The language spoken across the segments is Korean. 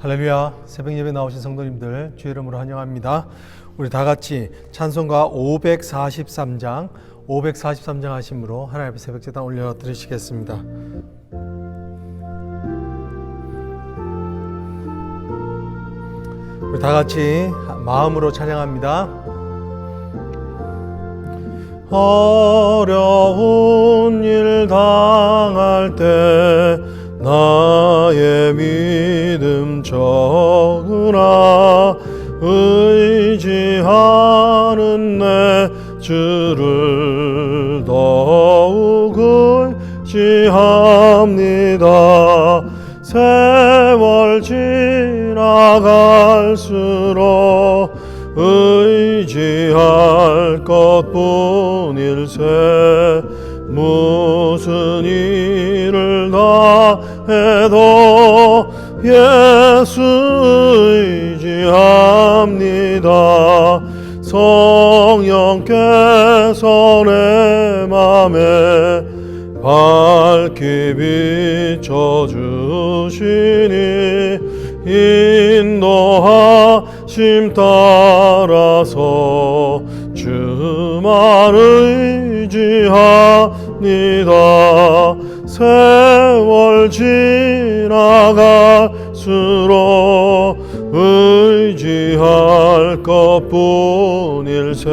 할렐루야. 새벽 예배 나오신 성도님들 주의 이름으로 환영합니다. 우리 다 같이 찬송가 543장 하심으로 하나님 앞에 새벽 제단 올려 드리시겠습니다. 우리 다 같이 마음으로 찬양합니다. 어려운 일 당할 때 나의 믿음 적으나 의지하는 내 주를 더욱 의지합니다. 세월 지나갈수록 의지할 것뿐일세 무슨 일을 다 해도 예수 의지합니다. 성령께서 내 맘에 밝히 비춰주시니 인도하심 따라서 주만 의지합니다. 세월 지나갈수록 의지할 것뿐일세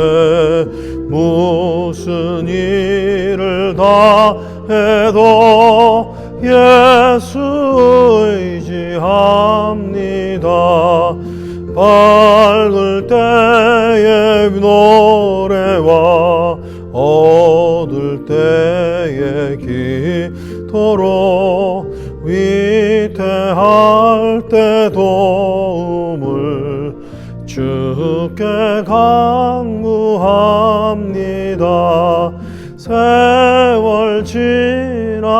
무슨 일을 다 해도 예수 의지합니다. 밝을 때의 노래와 어두울 때의 기도로 위태할 때 도움을 주께 간구합니다. 세월 지나갈수록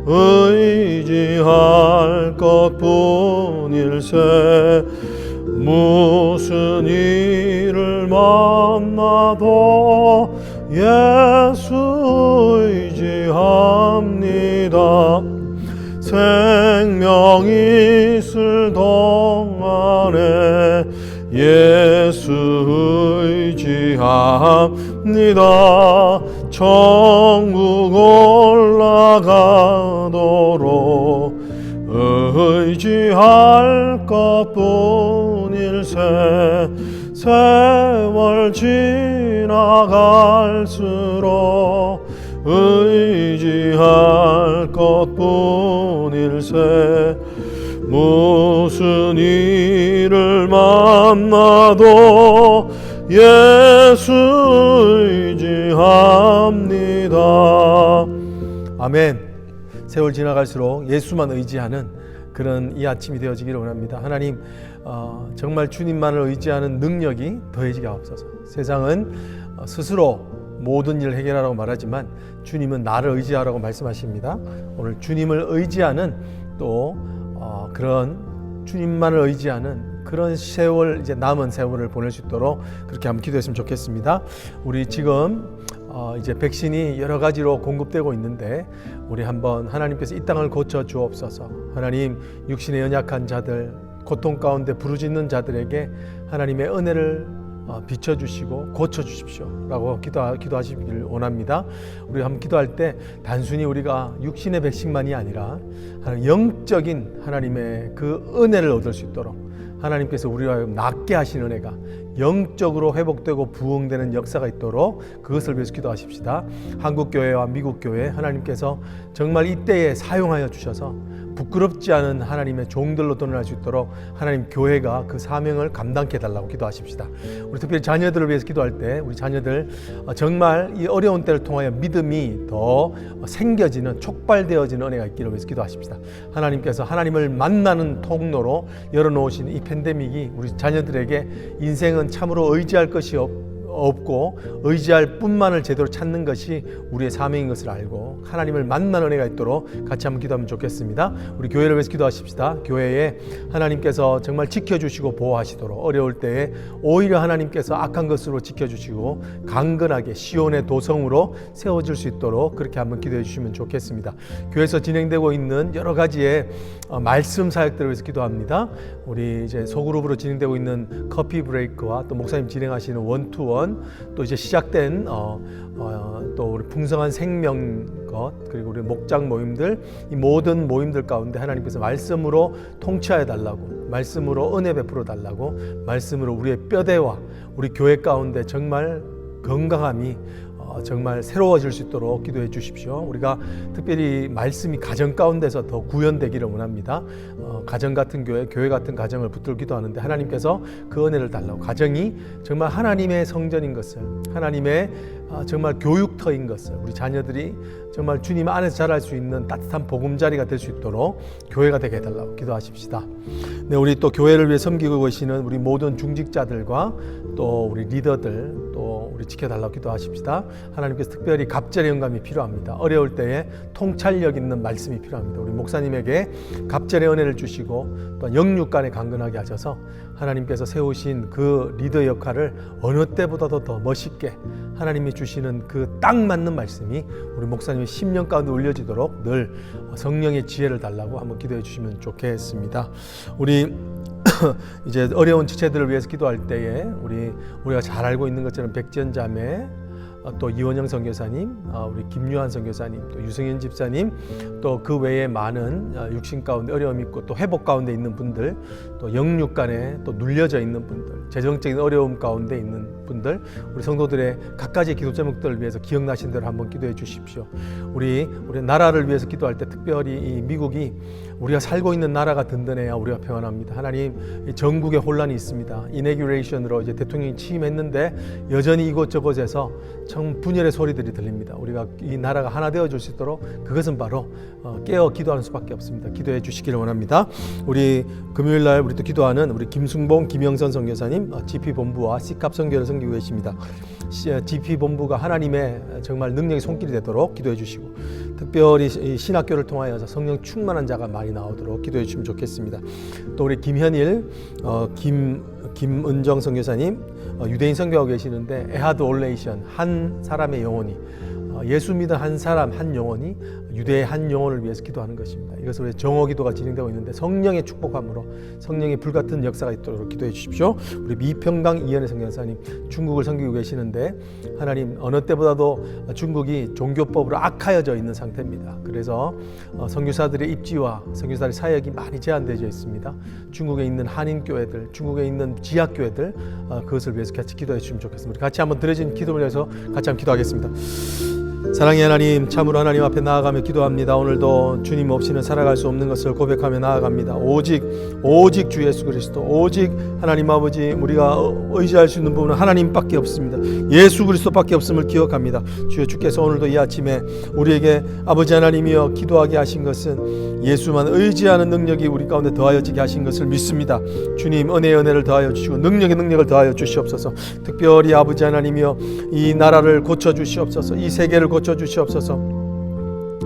의지할 것뿐일세 무슨 일을 만나도 예수 의지합니다. 생명 있을 동안에 예수 의지합니다. 천국 올라가도록 의지할 것뿐일세 세월 지나갈수록 의지할 것뿐일세 무슨 일을 만나도 예수 의지합니다. 아멘. 세월 지나갈수록 예수만 의지하는 그런 이 아침이 되어지기를 원합니다. 하나님, 정말 주님만을 의지하는 능력이 더해지게 하옵소서. 세상은 스스로 모든 일을 해결하라고 말하지만 주님은 나를 의지하라고 말씀하십니다. 오늘 주님을 의지하는 또 그런 주님만을 의지하는 그런 세월, 이제 남은 세월을 보낼 수 있도록 그렇게 한번 기도했으면 좋겠습니다. 우리 지금 이제 백신이 여러 가지로 공급되고 있는데 우리 한번 하나님께서 이 땅을 고쳐 주옵소서. 하나님, 육신에 연약한 자들, 고통 가운데 부르짖는 자들에게 하나님의 은혜를 비춰주시고 고쳐주십시오 라고 기도하시길 원합니다. 우리가 한번 기도할 때 단순히 우리가 육신의 백신만이 아니라 영적인 하나님의 그 은혜를 얻을 수 있도록 하나님께서 우리와 낫게 하신 은혜가 영적으로 회복되고 부흥되는 역사가 있도록 그것을 위해서 기도하십시다. 한국교회와 미국교회 하나님께서 정말 이때에 사용하여 주셔서 부끄럽지 않은 하나님의 종들로 드러날 수 있도록 하나님 교회가 그 사명을 감당케 해달라고 기도하십시다. 우리 특별히 자녀들을 위해서 기도할 때 우리 자녀들 정말 이 어려운 때를 통하여 믿음이 더 생겨지는 촉발되어지는 은혜가 있기를 위해서 기도하십시다. 하나님께서 하나님을 만나는 통로로 열어놓으신 이 팬데믹이 우리 자녀들에게 인생은 참으로 의지할 것이 없고 의지할 뿐만을 제대로 찾는 것이 우리의 사명인 것을 알고 하나님을 만나는 은혜가 있도록 같이 한번 기도하면 좋겠습니다. 우리 교회를 위해서 기도하십시다. 교회에 하나님께서 정말 지켜주시고 보호하시도록, 어려울 때에 오히려 하나님께서 악한 것으로 지켜주시고 강건하게 시온의 도성으로 세워질 수 있도록 그렇게 한번 기도해 주시면 좋겠습니다. 교회에서 진행되고 있는 여러 가지의 말씀 사역들을 위해서 기도합니다. 우리 이제 소그룹으로 진행되고 있는 커피 브레이크와 또 목사님 진행하시는 원투원, 또 이제 시작된 또 우리 풍성한 생명 것, 그리고 우리 목장 모임들, 이 모든 모임들 가운데 하나님께서 말씀으로 통치하여 달라고, 말씀으로 은혜 베풀어 달라고, 말씀으로 우리의 뼈대와 우리 교회 가운데 정말 건강함이 정말 새로워질 수 있도록 기도해 주십시오. 우리가 특별히 말씀이 가정 가운데서 더 구현되기를 원합니다. 가정 같은 교회 같은 가정을 붙들고 기도하는데 하나님께서 그 은혜를 달라고, 가정이 정말 하나님의 성전인 것을, 하나님의 정말 교육터인 것을, 우리 자녀들이 정말 주님 안에서 자랄 수 있는 따뜻한 보금자리가 될 수 있도록 교회가 되게 해달라고 기도하십시다. 네, 우리 또 교회를 위해 섬기고 계시는 우리 모든 중직자들과 또 우리 리더들, 또 우리 지켜달라고 기도하십시다. 하나님께서 특별히 갑절의 영감이 필요합니다. 어려울 때에 통찰력 있는 말씀이 필요합니다. 우리 목사님에게 갑절의 은혜를 주시고 또 영육간에 강건하게 하셔서 하나님께서 세우신 그 리더 역할을 어느 때보다도 더 멋있게 하나님이 주시는 그 딱 맞는 말씀이 우리 목사님의 심령 가운데 울려지도록 늘 성령의 지혜를 달라고 한번 기도해 주시면 좋겠습니다. 우리 이제 어려운 지체들을 위해서 기도할 때에 우리가 잘 알고 있는 것처럼 백지연 자매, 또 이원영 선교사님, 우리 김유한 선교사님, 또 유승현 집사님, 또 그 외에 많은 육신 가운데 어려움 있고 또 회복 가운데 있는 분들, 또 영육 간에 또 눌려져 있는 분들, 재정적인 어려움 가운데 있는 분들, 우리 성도들의 각가지 기도 제목들을 위해서 기억나신 대로 한번 기도해 주십시오. 우리 나라를 위해서 기도할 때 특별히 이 미국이 우리가 살고 있는 나라가 든든해야 우리가 평안합니다. 하나님, 전국에 혼란이 있습니다. 이네규레이션으로 이제 대통령이 취임했는데 여전히 이곳저곳에서 참 분열의 소리들이 들립니다. 우리가 이 나라가 하나 되어줄 수 있도록 그것은 바로 깨어 기도하는 수밖에 없습니다. 기도해 주시기를 원합니다. 우리 금요일날 우리 또 기도하는 우리 김승봉, 김영선 선교사님, GP본부와 C캅 선교를 섬기고 계십니다. GP본부가 하나님의 정말 능력의 손길이 되도록 기도해 주시고, 특별히 신학교를 통하여서 성령 충만한 자가 많이 나오도록 기도해 주시면 좋겠습니다. 또 우리 김현일, 김은정 선교사님, 유대인 선교하고 계시는데 에하드 올레이션, 한 사람의 영혼이, 예수 믿은 한 사람 한 영혼이 유대의 한 영혼을 위해서 기도하는 것입니다. 이것을 위해 정오기도가 진행되고 있는데 성령의 축복함으로 성령의 불같은 역사가 있도록 기도해 주십시오. 우리 미평강 이현의 선교사님, 중국을 섬기고 계시는데 하나님, 어느 때보다도 중국이 종교법으로 악하여져 있는 상태입니다. 그래서 선교사들의 입지와 선교사들의 사역이 많이 제한되어 있습니다. 중국에 있는 한인교회들, 중국에 있는 지하교회들, 그것을 위해서 같이 기도해 주시면 좋겠습니다. 우리 같이 한번 드려진 기도를 위해서 같이 한번 기도하겠습니다. 사랑의 하나님, 참으로 하나님 앞에 나아가며 기도합니다. 오늘도 주님 없이는 살아갈 수 없는 것을 고백하며 나아갑니다. 오직 주 예수 그리스도, 오직 하나님 아버지, 우리가 의지할 수 있는 부분은 하나님밖에 없습니다. 예수 그리스도밖에 없음을 기억합니다. 주여, 주께서 오늘도 이 아침에 우리에게 아버지 하나님이여 기도하게 하신 것은 예수만 의지하는 능력이 우리 가운데 더하여지게 하신 것을 믿습니다. 주님, 은혜를 더하여 주시고 능력을 더하여 주시옵소서. 특별히 아버지 하나님이여 이 나라를 고쳐주시옵소서. 이 세계를 고쳐주시옵소서.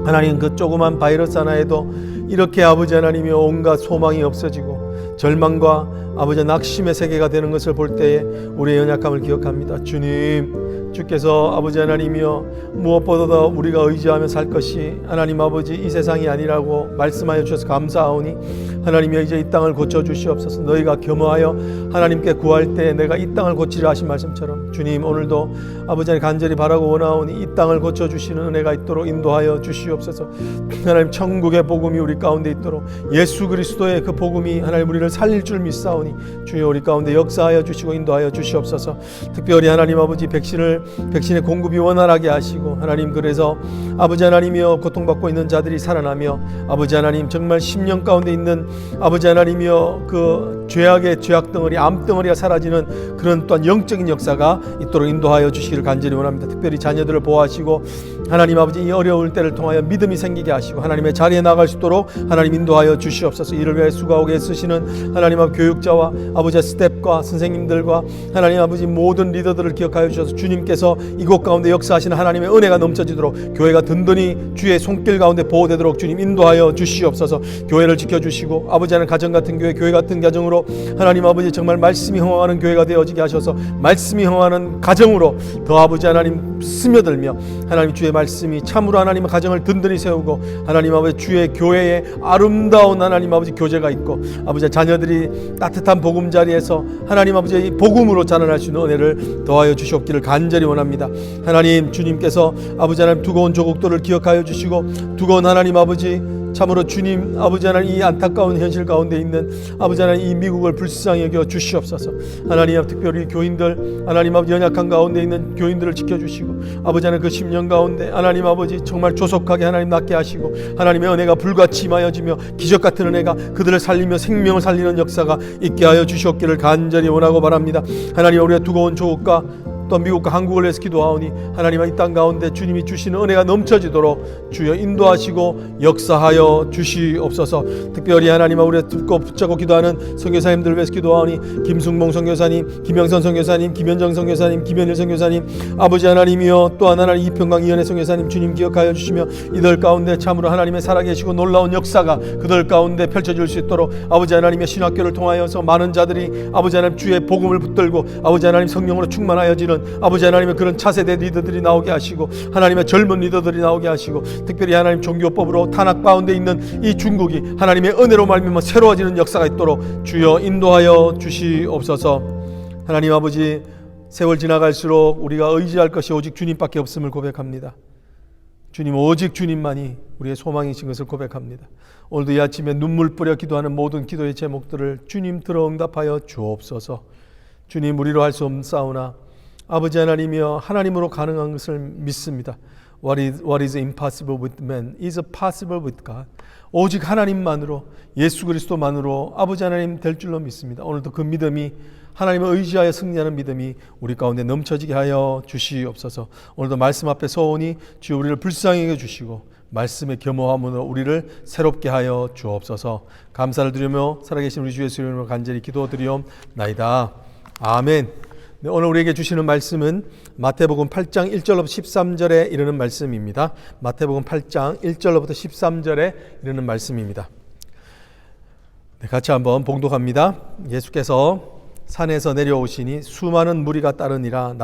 하나님, 그 조그만 바이러스 하나에도 이렇게 아버지 하나님이여 온갖 소망이 없어지고 절망과 아버지 낙심의 세계가 되는 것을 볼 때에 우리의 연약함을 기억합니다. 주님, 주께서 아버지 하나님이여 무엇보다도 우리가 의지하며 살 것이 하나님 아버지 이 세상이 아니라고 말씀하여 주셔서 감사하오니 하나님이여 이제 이 땅을 고쳐주시옵소서. 너희가 겸허하여 하나님께 구할 때 내가 이 땅을 고치려 하신 말씀처럼 주님, 오늘도 아버지 하나님 간절히 바라고 원하오니 이 땅을 고쳐주시는 은혜가 있도록 인도하여 주시옵소서. 하나님, 천국의 복음이 우리 가운데 있도록 예수 그리스도의 그 복음이 하나님 우리를 살릴 줄 믿사오니 주여 우리 가운데 역사하여 주시고 인도하여 주시옵소서. 특별히 하나님 아버지 백신의 공급이 원활하게 하시고 하나님, 그래서 아버지 하나님이여 고통받고 있는 자들이 살아나며 아버지 하나님 정말 심령 가운데 있는 아버지 하나님이여 그 죄악의 죄악덩어리, 암덩어리가 사라지는 그런 또한 영적인 역사가 있도록 인도하여 주시기를 간절히 원합니다. 특별히 자녀들을 보호하시고 하나님 아버지 이 어려울 때를 통하여 믿음이 생기게 하시고 하나님의 자리에 나갈 수 있도록 하나님 인도하여 주시옵소서. 이를 위해 수고하고 애쓰시는 하나님 아버지 교육자와 아버지 스텝과 선생님들과 하나님 아버지 모든 리더들을 기억하여 주셔서 주님께서 이곳 가운데 역사하시는 하나님의 은혜가 넘쳐지도록 교회가 든든히 주의 손길 가운데 보호되도록 주님 인도하여 주시옵소서. 교회를 지켜주시고 아버지 하나님 가정 같은 교회 같은 가정으로 하나님 아버지 정말 말씀이 흥황하는 교회가 되어지게 하셔서 말씀이 흥황하는 가정으로 더 아버지 하나님 스며들며 하나님 주의 말씀이 참으로 하나님의 가정을 든든히 세우고 하나님 아버지 주의 교회에 아름다운 하나님 아버지 교제가 있고 아버지 자녀들이 따뜻한 보금자리에서 하나님 아버지 복음으로 자라날 수 있는 은혜를 더하여 주시옵기를 간절히 원합니다. 하나님 주님께서 아버지 하나님 두고 온 조국들을 기억하여 주시고 두고 온 하나님 아버지 참으로 주님 아버지 하나님 이 안타까운 현실 가운데 있는 아버지 하나님 이 미국을 불쌍히 여겨 주시옵소서. 하나님 특별히 교인들 하나님 아버지 연약한 가운데 있는 교인들을 지켜주시고 아버지 하나님 그 10년 가운데 하나님 아버지 정말 조속하게 하나님 낫게 하시고 하나님의 은혜가 불같이 임하여지며 기적 같은 은혜가 그들을 살리며 생명을 살리는 역사가 있게 하여 주시옵기를 간절히 원하고 바랍니다. 하나님 우리가 두고 온 조국과 또 미국과 한국을 위해서 기도하오니 하나님의 이 땅 가운데 주님이 주시는 은혜가 넘쳐지도록 주여 인도하시고 역사하여 주시옵소서. 특별히 하나님 우리가 듣고 붙잡고 기도하는 선교사님들을 위해서 기도하오니 김승봉 선교사님, 김영선 선교사님, 김현정 선교사님, 김현일 선교사님 아버지 하나님이여 또한 하나님 이평강 이현혜 선교사님 주님 기억하여 주시며 이들 가운데 참으로 하나님의 살아계시고 놀라운 역사가 그들 가운데 펼쳐질 수 있도록 아버지 하나님의 신학교를 통하여서 많은 자들이 아버지 하나님 주의 복음을 붙들고 아버지 하나님 성령으로 충만하여지는 아버지 하나님의 그런 차세대 리더들이 나오게 하시고 하나님의 젊은 리더들이 나오게 하시고 특별히 하나님 종교법으로 탄압 가운데 있는 이 중국이 하나님의 은혜로 말미암아 새로워지는 역사가 있도록 주여 인도하여 주시옵소서. 하나님 아버지 세월 지나갈수록 우리가 의지할 것이 오직 주님밖에 없음을 고백합니다. 주님 오직 주님만이 우리의 소망이신 것을 고백합니다. 오늘도 이 아침에 눈물 뿌려 기도하는 모든 기도의 제목들을 주님 들어 응답하여 주옵소서. 주님 우리로 할 수 없사오나 아버지 하나님이여 하나님으로 가능한 것을 믿습니다. What is impossible with man is possible with God. 오직 하나님만으로 예수 그리스도만으로 아버지 하나님 될 줄로 믿습니다. 오늘도 그 믿음이 하나님을 의지하여 승리하는 믿음이 우리 가운데 넘쳐지게 하여 주시옵소서. 오늘도 말씀 앞에 서오니 주여 우리를 불쌍히 여겨주시고 말씀의 겸허함으로 우리를 새롭게 하여 주옵소서. 감사를 드리며 살아계신 우리 주 예수 이름으로 간절히 기도드리옵나이다. 아멘. 네, 오늘 우리에게 주시는 말씀은 마태복음 8장 1절로부터 13절에 이르는 말씀입니다. 마태복음 8장 1절로부터 13절에 이르는 말씀입니다. 네, 같이 한번 봉독합니다. 예수께서 산에서 내려오시니 수많은 무리가 따르니라.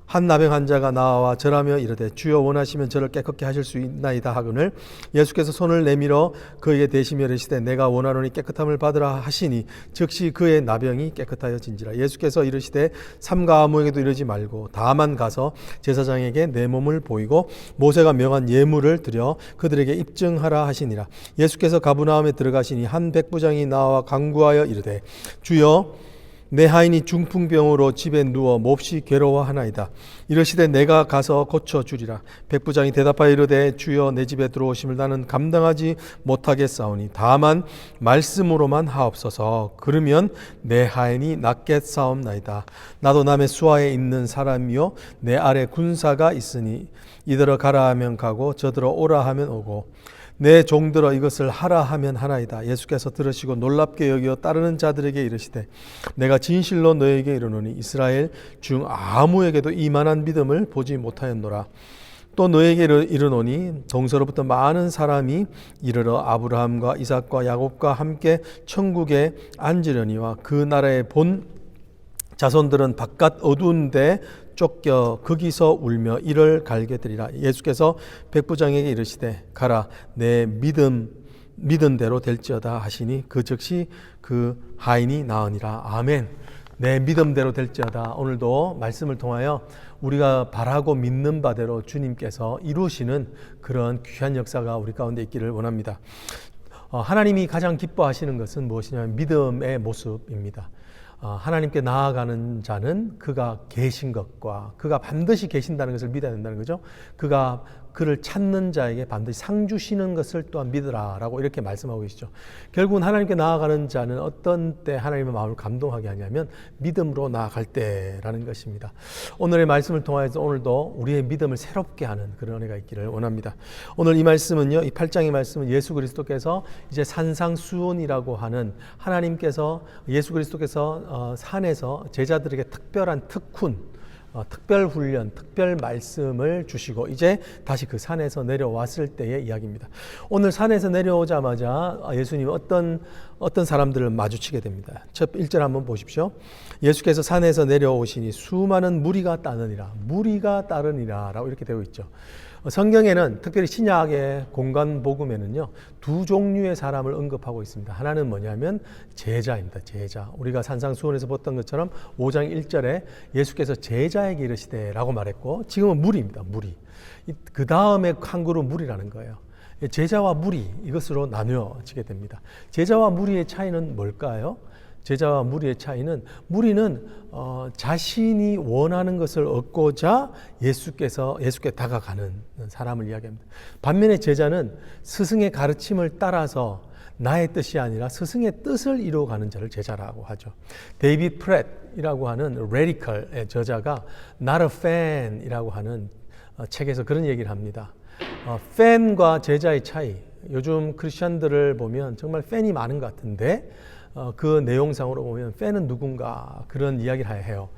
한 나병 환자가 나와 절하며 이르되 주여 원하시면 저를 깨끗게 하실 수 있나이다 하거늘 예수께서 손을 내밀어 그에게 대시며 이르시되 내가 원하노니 깨끗함을 받으라 하시니 즉시 그의 나병이 깨끗하여진지라. 예수께서 이르시되 삼가 아무에게도 이르지 말고 다만 가서 제사장에게 내 몸을 보이고 모세가 명한 예물을 드려 그들에게 입증하라 하시니라. 예수께서 가버나움에 들어가시니 한 백부장이 나와 간구하여 이르되 주여 내 하인이 중풍병으로 집에 누워 몹시 괴로워하나이다. 이르시되 내가 가서 고쳐주리라. 백부장이 대답하여 이르되 주여 내 집에 들어오심을 나는 감당하지 못하겠사오니 다만 말씀으로만 하옵소서. 그러면 내 하인이 낫겠사옵나이다. 나도 남의 수하에 있는 사람이요 내 아래 군사가 있으니 이들어 가라 하면 가고 저들어 오라 하면 오고 내 종들어 이것을 하라 하면 하나이다. 예수께서 들으시고 놀랍게 여겨 따르는 자들에게 이르시되 내가 진실로 너에게 이르노니 이스라엘 중 아무에게도 이만한 믿음을 보지 못하였노라. 또 너에게 이르노니 동서로부터 많은 사람이 이르러 아브라함과 이삭과 야곱과 함께 천국에 앉으려니와 그 나라의 본 자손들은 바깥 어두운 데 쫓겨 거기서 울며 이를 갈게 되리라. 예수께서 백부장에게 이르시되 가라 내 믿은 대로 될지어다 하시니 그 즉시 그 하인이 나으니라. 아멘. 내 믿음대로 될지어다. 오늘도 말씀을 통하여 우리가 바라고 믿는 바대로 주님께서 이루시는 그런 귀한 역사가 우리 가운데 있기를 원합니다. 하나님이 가장 기뻐하시는 것은 무엇이냐면 믿음의 모습입니다. 하나님께 나아가는 자는 그가 계신 것과 그가 반드시 계신다는 것을 믿어야 된다는 거죠. 그가 그를 찾는 자에게 반드시 상 주시는 것을 또한 믿으라라고 이렇게 말씀하고 계시죠. 결국은 하나님께 나아가는 자는 어떤 때 하나님의 마음을 감동하게 하냐면 믿음으로 나아갈 때라는 것입니다. 오늘의 말씀을 통하여서 오늘도 우리의 믿음을 새롭게 하는 그런 은혜가 있기를 원합니다. 오늘 이 말씀은요, 이 8장의 말씀은 예수 그리스도께서 이제 산상수훈이라고 하는 하나님께서 예수 그리스도께서 산에서 제자들에게 특별한 특훈, 특별 훈련, 특별 말씀을 주시고 이제 다시 그 산에서 내려왔을 때의 이야기입니다. 오늘 산에서 내려오자마자 예수님은 어떤 사람들을 마주치게 됩니다. 첫 1절 한번 보십시오. 예수께서 산에서 내려오시니 수많은 무리가 따르니라 라고 이렇게 되어 있죠. 성경에는 특별히 신약의 공간 복음에는요, 두 종류의 사람을 언급하고 있습니다. 하나는 뭐냐면 제자입니다. 제자. 우리가 산상수훈에서 봤던 것처럼 5장 1절에 예수께서 제자에게 이르시되 라고 말했고, 지금은 무리입니다. 무리. 그 다음에 한 그룹 무리라는 거예요. 제자와 무리, 이것으로 나뉘어지게 됩니다. 제자와 무리의 차이는 뭘까요? 제자와 무리의 차이는, 무리는 자신이 원하는 것을 얻고자 예수께 다가가는 사람을 이야기합니다. 반면에 제자는 스승의 가르침을 따라서 나의 뜻이 아니라 스승의 뜻을 이루어가는 자를 제자라고 하죠. 데이비드 프렛이라고 하는 레디컬의 저자가 Not a Fan이라고 하는 책에서 그런 얘기를 합니다. 팬과 제자의 차이, 요즘 크리스천들을 보면 정말 팬이 많은 것 같은데 그 내용상으로 보면 팬은 누군가 그런 이야기를 해요.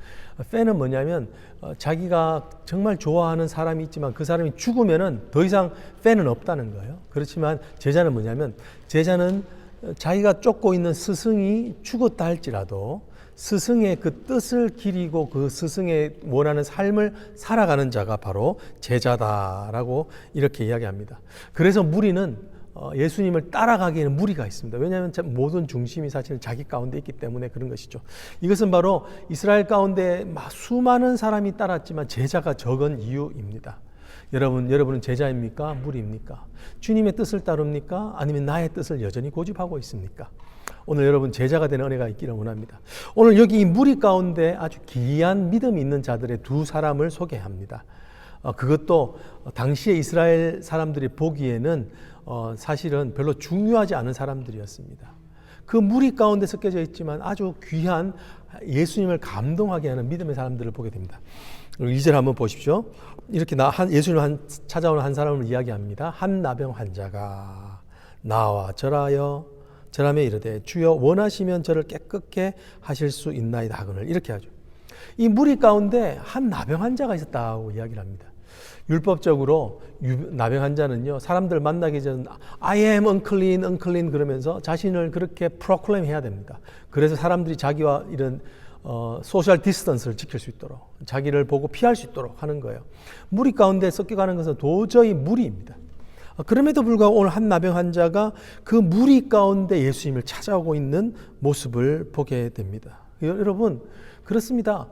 팬은 뭐냐면 자기가 정말 좋아하는 사람이 있지만 그 사람이 죽으면은 더 이상 팬은 없다는 거예요. 그렇지만 제자는 뭐냐면, 제자는 자기가 쫓고 있는 스승이 죽었다 할지라도 스승의 그 뜻을 기리고 그 스승의 원하는 삶을 살아가는 자가 바로 제자다라고 이렇게 이야기합니다. 그래서 무리는 예수님을 따라가기에는 무리가 있습니다. 왜냐하면 모든 중심이 사실은 자기 가운데 있기 때문에 그런 것이죠. 이것은 바로 이스라엘 가운데 수많은 사람이 따랐지만 제자가 적은 이유입니다. 여러분은 제자입니까? 무리입니까? 주님의 뜻을 따릅니까? 아니면 나의 뜻을 여전히 고집하고 있습니까? 오늘 여러분 제자가 되는 은혜가 있기를 원합니다. 오늘 여기 이 무리 가운데 아주 기이한 믿음이 있는 자들의 두 사람을 소개합니다. 그것도 당시에 이스라엘 사람들이 보기에는 사실은 별로 중요하지 않은 사람들이었습니다. 그 무리 가운데 섞여져 있지만 아주 귀한 예수님을 감동하게 하는 믿음의 사람들을 보게 됩니다. 2절 한번 보십시오. 이렇게 예수님을 찾아오는 한 사람을 이야기합니다. 한 나병 환자가 나와 절하며 이르되 주여 원하시면 저를 깨끗게 하실 수 있나이다 하거늘, 이렇게 하죠. 이 무리 가운데 한 나병 환자가 있었다고 이야기를 합니다. 율법적으로 나병 환자는요, 사람들 만나기 전 I am unclean 그러면서 자신을 그렇게 프로클레임 해야 됩니다. 그래서 사람들이 자기와 이런 소셜 디스턴스를 지킬 수 있도록, 자기를 보고 피할 수 있도록 하는 거예요. 무리 가운데 섞여가는 것은 도저히 무리입니다. 그럼에도 불구하고 오늘 한 나병 환자가 그 무리 가운데 예수님을 찾아오고 있는 모습을 보게 됩니다. 여러분, 그렇습니다.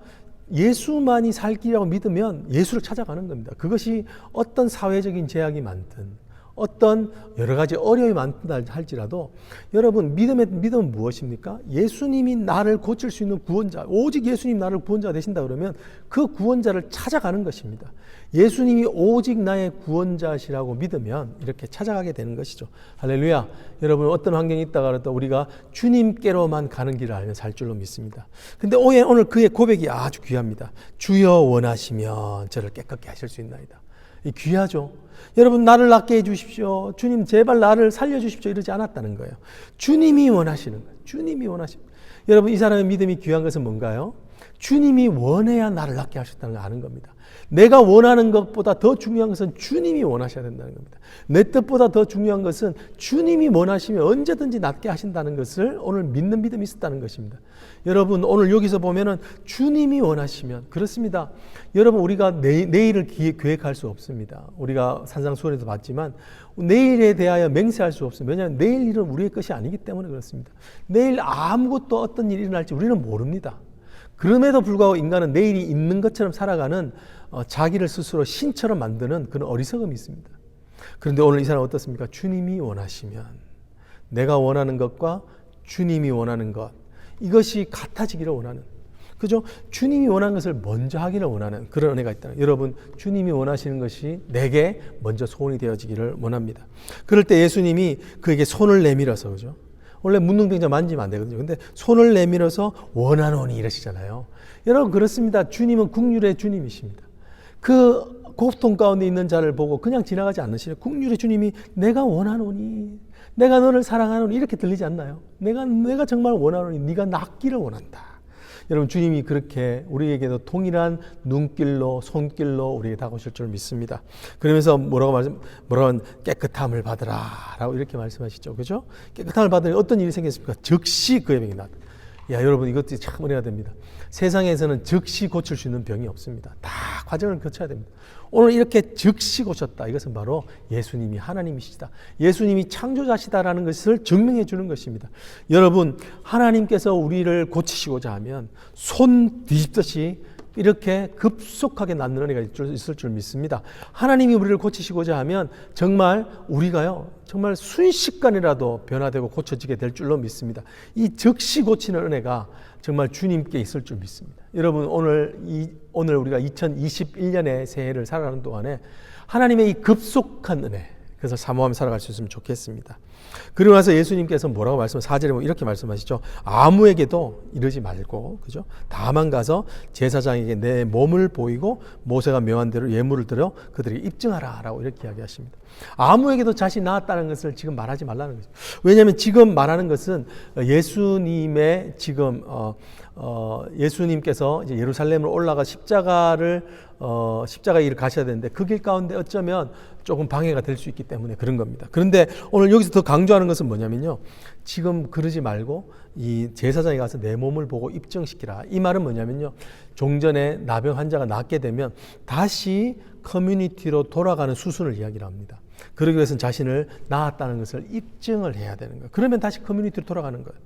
예수만이 살 길이라고 믿으면 예수를 찾아가는 겁니다. 그것이 어떤 사회적인 제약이 많든 어떤 여러 가지 어려움이 많다 할지라도, 여러분 믿음은 무엇입니까? 예수님이 나를 고칠 수 있는 구원자, 오직 예수님 나를 구원자가 되신다 그러면 그 구원자를 찾아가는 것입니다. 예수님이 오직 나의 구원자시라고 믿으면 이렇게 찾아가게 되는 것이죠. 할렐루야. 여러분, 어떤 환경이 있다가 그래도 우리가 주님께로만 가는 길을 알면 살 줄로 믿습니다. 근데 오늘 그의 고백이 아주 귀합니다. 주여 원하시면 저를 깨끗게 하실 수 있나이다. 귀하죠. 여러분, 나를 낫게 해주십시오. 주님 제발 나를 살려주십시오. 이러지 않았다는 거예요. 주님이 원하시는 거예요. 주님이 원하시는 거예요. 여러분, 이 사람의 믿음이 귀한 것은 뭔가요? 주님이 원해야 나를 낫게 하셨다는 걸 아는 겁니다. 내가 원하는 것보다 더 중요한 것은 주님이 원하셔야 된다는 겁니다. 내 뜻보다 더 중요한 것은 주님이 원하시면 언제든지 낫게 하신다는 것을 오늘 믿는 믿음이 있었다는 것입니다. 여러분, 오늘 여기서 보면은 주님이 원하시면, 그렇습니다. 여러분, 우리가 내일을 계획할 수 없습니다. 우리가 산상수훈에도 봤지만 내일에 대하여 맹세할 수 없습니다. 왜냐하면 내일 일은 우리의 것이 아니기 때문에 그렇습니다. 내일 아무것도 어떤 일이 일어날지 우리는 모릅니다. 그럼에도 불구하고 인간은 내일이 있는 것처럼 살아가는 자기를 스스로 신처럼 만드는 그런 어리석음이 있습니다. 그런데 오늘 이 사람은 어떻습니까? 주님이 원하시면, 내가 원하는 것과 주님이 원하는 것, 이것이 같아지기를 원하는, 그죠? 주님이 원하는 것을 먼저 하기를 원하는 그런 은혜가 있다는. 여러분, 주님이 원하시는 것이 내게 먼저 소원이 되어지기를 원합니다. 그럴 때 예수님이 그에게 손을 내밀어서, 그죠? 원래 문둥병자 만지면 안 되거든요. 근데 손을 내밀어서 원하노니 이러시잖아요. 여러분, 그렇습니다. 주님은 국률의 주님이십니다. 그 고통 가운데 있는 자를 보고 그냥 지나가지 않으시는 국률의 주님이 내가 원하노니, 내가 너를 사랑하노니 이렇게 들리지 않나요? 내가 정말 원하노니 네가 낫기를 원한다. 여러분, 주님이 그렇게 우리에게도 동일한 눈길로 손길로 우리에게 다가오실 줄 믿습니다. 그러면서 뭐라고 깨끗함을 받으라라고 이렇게 말씀하시죠. 그죠? 깨끗함을 받으니 어떤 일이 생겼습니까? 즉시 그의 병이 낫다. 야, 여러분, 이것도 참 은혜가 됩니다. 세상에서는 즉시 고칠 수 있는 병이 없습니다. 다 과정을 거쳐야 됩니다. 오늘 이렇게 즉시 고쳤다. 이것은 바로 예수님이 하나님이시다. 예수님이 창조자시다라는 것을 증명해 주는 것입니다. 여러분, 하나님께서 우리를 고치시고자 하면 손 뒤집듯이 이렇게 급속하게 낫는 은혜가 있을 줄 믿습니다. 하나님이 우리를 고치시고자 하면 정말 우리가요, 정말 순식간이라도 변화되고 고쳐지게 될 줄로 믿습니다. 이 즉시 고치는 은혜가 정말 주님께 있을 줄 믿습니다. 여러분, 오늘 우리가 2021년의 새해를 살아가는 동안에 하나님의 이 급속한 은혜, 그래서 사모하며 살아갈 수 있으면 좋겠습니다. 그리고 나서 예수님께서 뭐라고 말씀하시죠? 4절에 보면 이렇게 말씀하시죠. 아무에게도 이르지 말고, 그죠? 다만 가서 제사장에게 내 몸을 보이고 모세가 명한 대로 예물을 드려 그들에게 입증하라라고 이렇게 이야기하십니다. 아무에게도 자신이 나았다는 것을 지금 말하지 말라는 거죠. 왜냐하면 지금 말하는 것은 예수님의 지금 예수님께서 이제 예루살렘으로 올라가 십자가 일을 가셔야 되는데 그 길 가운데 어쩌면 조금 방해가 될 수 있기 때문에 그런 겁니다. 그런데 오늘 여기서 더 강조하는 것은 뭐냐면요. 지금 그러지 말고 이 제사장에 가서 내 몸을 보고 입증시키라. 이 말은 뭐냐면요. 종전에 나병 환자가 낫게 되면 다시 커뮤니티로 돌아가는 수순을 이야기를 합니다. 그러기 위해서는 자신을 나았다는 것을 입증을 해야 되는 거예요. 그러면 다시 커뮤니티로 돌아가는 거예요.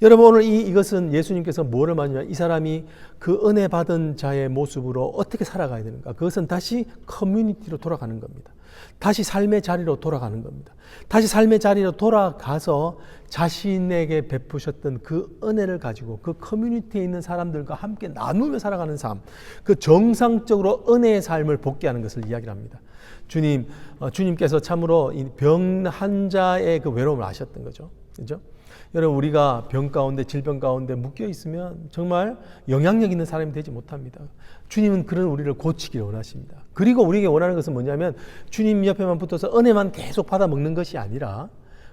여러분, 오늘 이것은 예수님께서 뭐를 말하냐면 이 사람이 그 은혜 받은 자의 모습으로 어떻게 살아가야 되는가. 그것은 다시 커뮤니티로 돌아가는 겁니다. 다시 삶의 자리로 돌아가는 겁니다. 다시 삶의 자리로 돌아가서 자신에게 베푸셨던 그 은혜를 가지고 그 커뮤니티에 있는 사람들과 함께 나누며 살아가는 삶, 그 정상적으로 은혜의 삶을 복귀하는 것을 이야기를 합니다. 주님께서 참으로 이 병 환자의 그 외로움을 아셨던 거죠. 그죠? 여러분, 우리가 병 가운데, 질병 가운데 묶여 있으면 정말 영향력 있는 사람이 되지 못합니다. 주님은 그런 우리를 고치기를 원하십니다. 그리고 우리에게 원하는 것은 뭐냐면 주님 옆에만 붙어서 은혜만 계속 받아 먹는 것이 아니라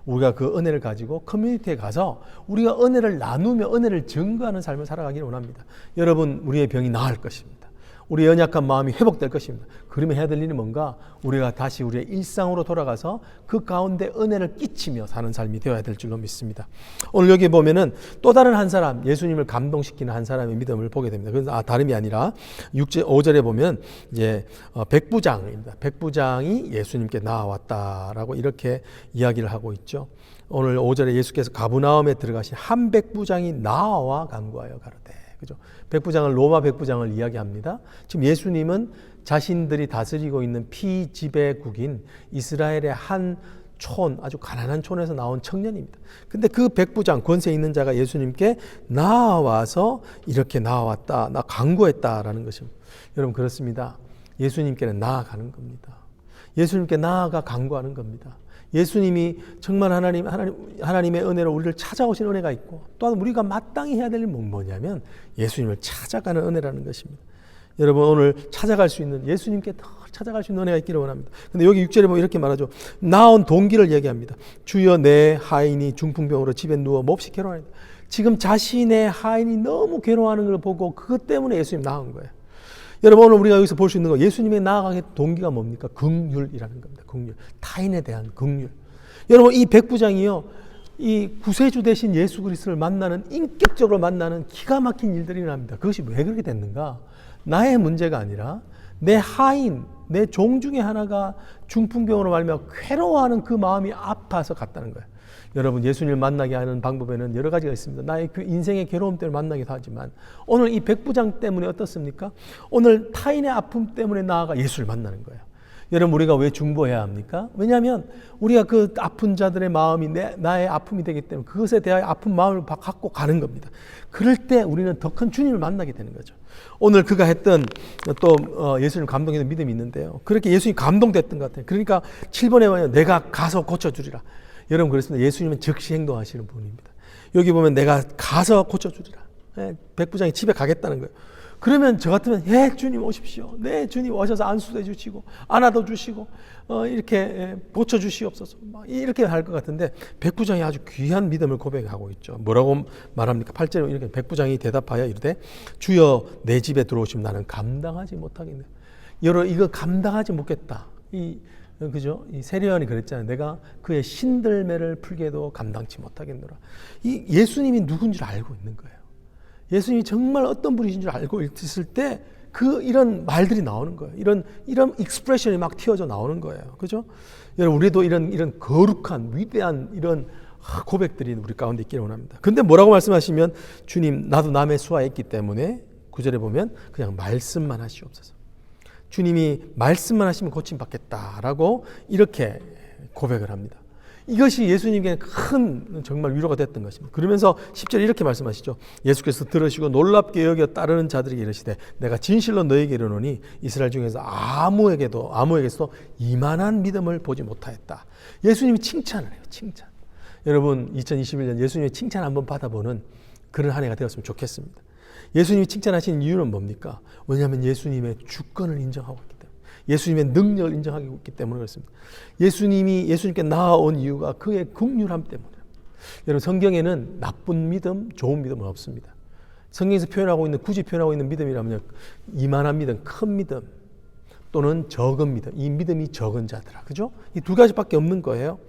우리가 그 은혜를 가지고 커뮤니티에 가서 우리가 은혜를 나누며 은혜를 증거하는 삶을 살아가기를 원합니다. 여러분, 우리의 병이 나을 것입니다. 우리의 연약한 마음이 회복될 것입니다. 그러면 해야 될 일이 뭔가? 우리가 다시 우리의 일상으로 돌아가서 그 가운데 은혜를 끼치며 사는 삶이 되어야 될 줄로 믿습니다. 오늘 여기 보면은 또 다른 한 사람, 예수님을 감동시키는 한 사람의 믿음을 보게 됩니다. 그래서 다름이 아니라 5절에 보면 이제 백부장입니다. 백부장이 예수님께 나왔다라고 이렇게 이야기를 하고 있죠. 오늘 5절에 예수께서 가브나움에 들어가신 한 백부장이 나와 간구하여 가로되, 그죠? 백부장을 로마 백부장을 이야기합니다. 지금 예수님은 자신들이 다스리고 있는 피지배국인 이스라엘의 한 촌, 아주 가난한 촌에서 나온 청년입니다. 근데 그 백부장, 권세 있는 자가 예수님께 나와서 이렇게 나왔다, 나 간구했다라는 것입니다. 여러분, 그렇습니다. 예수님께는 나아가는 겁니다. 예수님께 나아가 간구하는 겁니다. 예수님이 정말 하나님의 은혜로 우리를 찾아오신 은혜가 있고, 또한 우리가 마땅히 해야 될 일은 뭐냐면 예수님을 찾아가는 은혜라는 것입니다. 여러분, 오늘 찾아갈 수 있는, 예수님께 더 찾아갈 수 있는 은혜가 있기를 원합니다. 근데 여기 6절에 보면 이렇게 말하죠. 나온 동기를 얘기합니다. 주여, 내 하인이 중풍병으로 집에 누워 몹시 괴로워합니다. 지금 자신의 하인이 너무 괴로워하는 걸 보고 그것 때문에 예수님 나온 거예요. 여러분, 오늘 우리가 여기서 볼 수 있는 거, 예수님의 나아가게 동기가 뭡니까? 긍휼이라는 겁니다. 긍휼. 타인에 대한 긍휼. 여러분, 이 백부장이요, 이 구세주 대신 예수 그리스도를 만나는, 인격적으로 만나는 기가 막힌 일들이 일어납니다. 그것이 왜 그렇게 됐는가? 나의 문제가 아니라 내 하인, 내 종 중에 하나가 중풍병으로 말미암아 괴로워하는 그 마음이 아파서 갔다는 거예요. 여러분, 예수님을 만나게 하는 방법에는 여러 가지가 있습니다. 나의 인생의 괴로움 때문에 만나기도 하지만 오늘 이 백부장 때문에 어떻습니까? 오늘 타인의 아픔 때문에 나아가 예수를 만나는 거예요. 여러분 우리가 왜 중보해야 합니까? 왜냐하면 우리가 그 아픈 자들의 마음이 나의 아픔이 되기 때문에 그것에 대하여 아픈 마음을 갖고 가는 겁니다. 그럴 때 우리는 더 큰 주님을 만나게 되는 거죠. 오늘 그가 했던 또 예수님 감동했던 믿음이 있는데요. 그렇게 예수님 감동됐던 것 같아요. 그러니까 7번에 보면 내가 가서 고쳐주리라. 여러분 그렇습니다. 예수님은 즉시 행동하시는 분입니다. 여기 보면 내가 가서 고쳐주리라. 백부장이 집에 가겠다는 거예요. 그러면 저 같으면 주님 오십시오. 네 주님 오셔서 안수도 해주시고 안아도 주시고 이렇게 고쳐주시옵소서 이렇게 할 것 같은데 백부장이 아주 귀한 믿음을 고백하고 있죠. 뭐라고 말합니까? 8절에 이렇게 백부장이 대답하여 이르되 주여 내 집에 들어오시면 나는 감당하지 못하겠네. 여러 이거 감당하지 못겠다. 그죠? 이 세례요한이 그랬잖아요. 내가 그의 신들매를 풀게도 감당치 못하겠노라. 이 예수님이 누군지 알고 있는 거예요. 예수님이 정말 어떤 분이신 줄 알고 있을 때 이런 말들이 나오는 거예요. 이런 익스프레션이 막 튀어져 나오는 거예요. 그죠? 여러분, 우리도 이런 거룩한, 위대한 이런 고백들이 우리 가운데 있기를 원합니다. 근데 뭐라고 말씀하시면 주님, 나도 남의 수하였기 때문에 9절에 보면 그냥 말씀만 하시옵소서. 주님이 말씀만 하시면 고침받겠다라고 이렇게 고백을 합니다. 이것이 예수님께 큰 정말 위로가 됐던 것입니다. 그러면서 10절에 이렇게 말씀하시죠. 예수께서 들으시고 놀랍게 여겨 따르는 자들에게 이르시되 내가 진실로 너에게 이르노니 이스라엘 중에서 아무에게도 이만한 믿음을 보지 못하였다. 예수님이 칭찬을 해요. 칭찬. 여러분 2021년 예수님의 칭찬 한번 받아보는 그런 한 해가 되었으면 좋겠습니다. 예수님이 칭찬하신 이유는 뭡니까? 왜냐하면 예수님의 주권을 인정하고 있기 때문에, 예수님의 능력을 인정하고 있기 때문에 그렇습니다. 예수님께 나아온 이유가 그의 긍휼함 때문에. 여러분 성경에는 나쁜 믿음, 좋은 믿음은 없습니다. 성경에서 굳이 표현하고 있는 믿음이라면 이만한 믿음, 큰 믿음 또는 적은 믿음, 이 믿음이 적은 자들아, 그죠? 이 두 가지밖에 없는 거예요.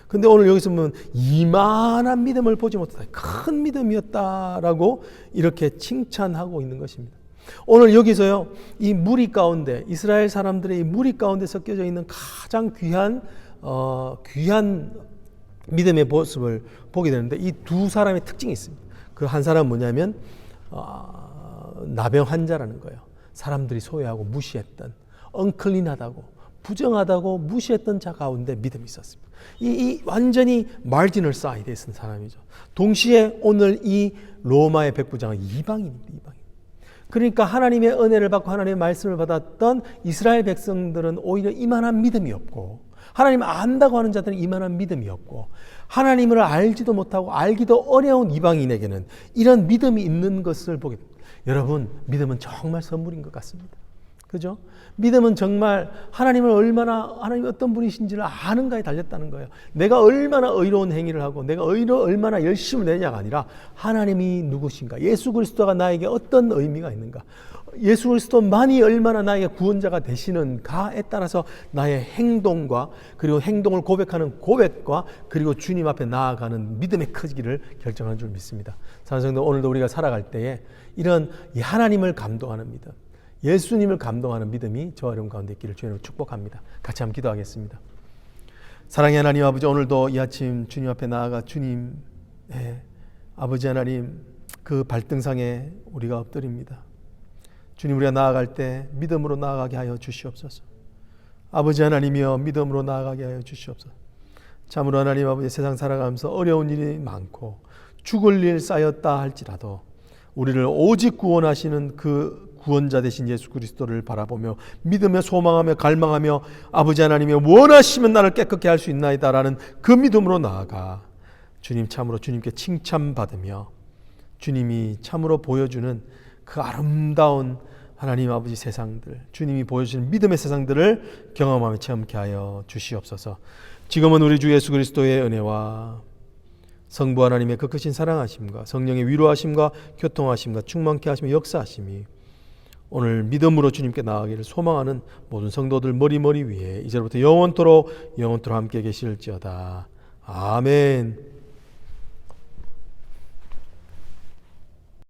근데 오늘 여기서 보면 이만한 믿음을 보지 못했다. 큰 믿음이었다라고 이렇게 칭찬하고 있는 것입니다. 오늘 여기서요, 이 무리 가운데, 이스라엘 사람들의 이 무리 가운데 섞여져 있는 가장 귀한 믿음의 모습을 보게 되는데 이 두 사람의 특징이 있습니다. 그 한 사람은 뭐냐면 나병 환자라는 거예요. 사람들이 소외하고 무시했던, 언클린하다고, 부정하다고 무시했던 자 가운데 믿음이 있었습니다. 이 완전히 마지널 사이드에 있는 사람이죠. 동시에 오늘 이 로마의 백부장은 이방인입니다. 이방인. 그러니까 하나님의 은혜를 받고 하나님의 말씀을 받았던 이스라엘 백성들은 오히려 이만한 믿음이 없고, 하나님을 안다고 하는 자들은 이만한 믿음이 없고, 하나님을 알지도 못하고 알기도 어려운 이방인에게는 이런 믿음이 있는 것을 보게 됩니다. 여러분, 믿음은 정말 선물인 것 같습니다. 그죠? 믿음은 정말 하나님이 어떤 분이신지를 아는가에 달렸다는 거예요. 내가 얼마나 의로운 행위를 하고 내가 얼마나 열심을 내냐가 아니라 하나님이 누구신가, 예수 그리스도가 나에게 어떤 의미가 있는가, 예수 그리스도만이 얼마나 나에게 구원자가 되시는가에 따라서 나의 행동과, 그리고 행동을 고백하는 고백과, 그리고 주님 앞에 나아가는 믿음의 크기를 결정하는 줄 믿습니다. 사랑하는 성도, 오늘도 우리가 살아갈 때에 이런 하나님을 감동하는 믿음, 예수님을 감동하는 믿음이 저와 여러분 가운데 있기를 주님으로 축복합니다. 같이 한번 기도하겠습니다. 사랑의 하나님 아버지, 오늘도 이 아침 주님 앞에 나아가 주님, 아버지 하나님, 그 발등상에 우리가 엎드립니다. 주님, 우리가 나아갈 때 믿음으로 나아가게 하여 주시옵소서. 아버지 하나님이여, 믿음으로 나아가게 하여 주시옵소서. 참으로 하나님 아버지, 세상 살아가면서 어려운 일이 많고 죽을 일 쌓였다 할지라도 우리를 오직 구원하시는 그 구원자 되신 예수 그리스도를 바라보며 믿으며 소망하며 갈망하며 아버지 하나님이 원하시면 나를 깨끗게 할 수 있나이다라는 그 믿음으로 나아가 주님, 참으로 주님께 칭찬받으며 주님이 참으로 보여주는 그 아름다운 하나님 아버지 세상들, 주님이 보여주시는 믿음의 세상들을 경험하며 체험케 하여 주시옵소서. 지금은 우리 주 예수 그리스도의 은혜와 성부 하나님의 그 크신 사랑하심과 성령의 위로하심과 교통하심과 충만케 하시며 역사하심이 오늘 믿음으로 주님께 나아가기를 소망하는 모든 성도들 머리 위에 이제부터 영원토록 함께 계실지어다. 아멘.